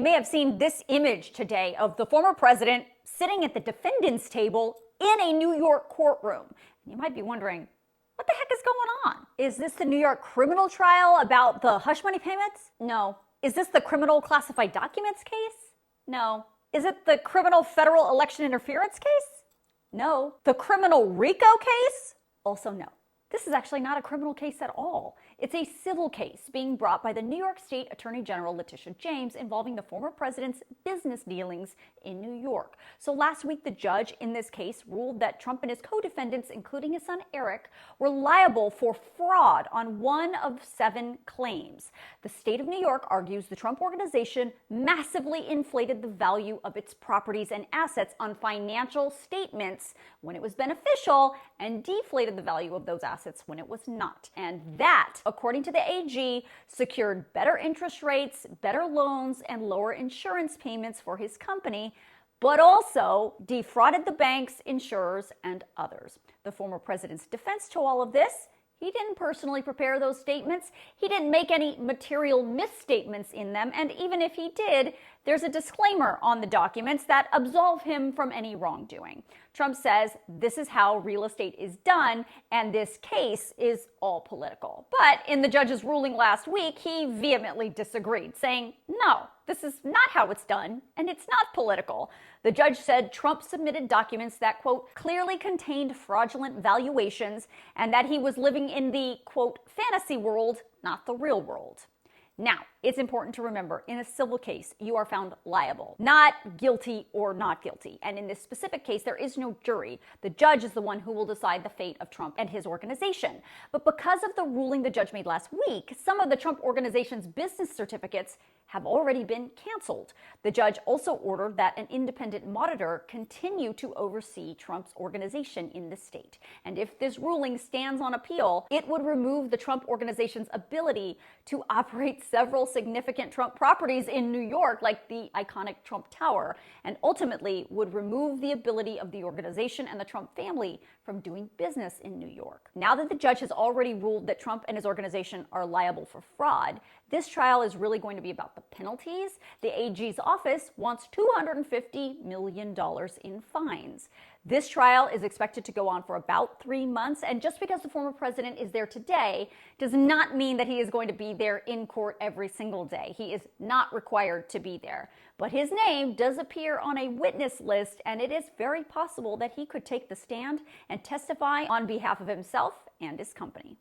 may have seen this image today of the former president sitting at the defendant's table in a New York courtroom. You might be wondering, what the heck is going on? Is this the New York criminal trial about the hush money payments? No. Is this the criminal classified documents case? No. Is it the criminal federal election interference case? No. The criminal RICO case? Also no. This is actually not a criminal case at all. It's a civil case being brought by the New York State Attorney General Letitia James involving the former president's business dealings in New York. So last week, the judge in this case ruled that Trump and his co-defendants, including his son Eric, were liable for fraud on one of 7 claims. The state of New York argues the Trump organization massively inflated the value of its properties and assets on financial statements when it was beneficial and deflated the value of those assets when it was not. And that, according to the AG, secured better interest rates, better loans, and lower insurance payments for his company, but also defrauded the banks, insurers, and others. The former president's defense to all of this: he didn't personally prepare those statements. He didn't make any material misstatements in them. And even if he did, there's a disclaimer on the documents that absolve him from any wrongdoing. Trump says this is how real estate is done, and this case is all political. But in the judge's ruling last week, he vehemently disagreed, saying, no, this is not how it's done, and it's not political. The judge said Trump submitted documents that, quote, clearly contained fraudulent valuations, and that he was living in the, quote, fantasy world, not the real world. Now, it's important to remember, in a civil case, you are found liable, not guilty or not guilty. And in this specific case, there is no jury. The judge is the one who will decide the fate of Trump and his organization. But because of the ruling the judge made last week, some of the Trump organization's business certificates have already been canceled. The judge also ordered that an independent monitor continue to oversee Trump's organization in the state. And if this ruling stands on appeal, it would remove the Trump organization's ability to operate several significant Trump properties in New York, like the iconic Trump Tower, and ultimately would remove the ability of the organization and the Trump family from doing business in New York. Now that the judge has already ruled that Trump and his organization are liable for fraud, this trial is really going to be about the penalties. The AG's office wants $250 million in fines. This trial is expected to go on for about 3 months, and just because the former president is there today does not mean that he is going to be there in court every single day. He is not required to be there. But his name does appear on a witness list, and it is very possible that he could take the stand and testify on behalf of himself and his company.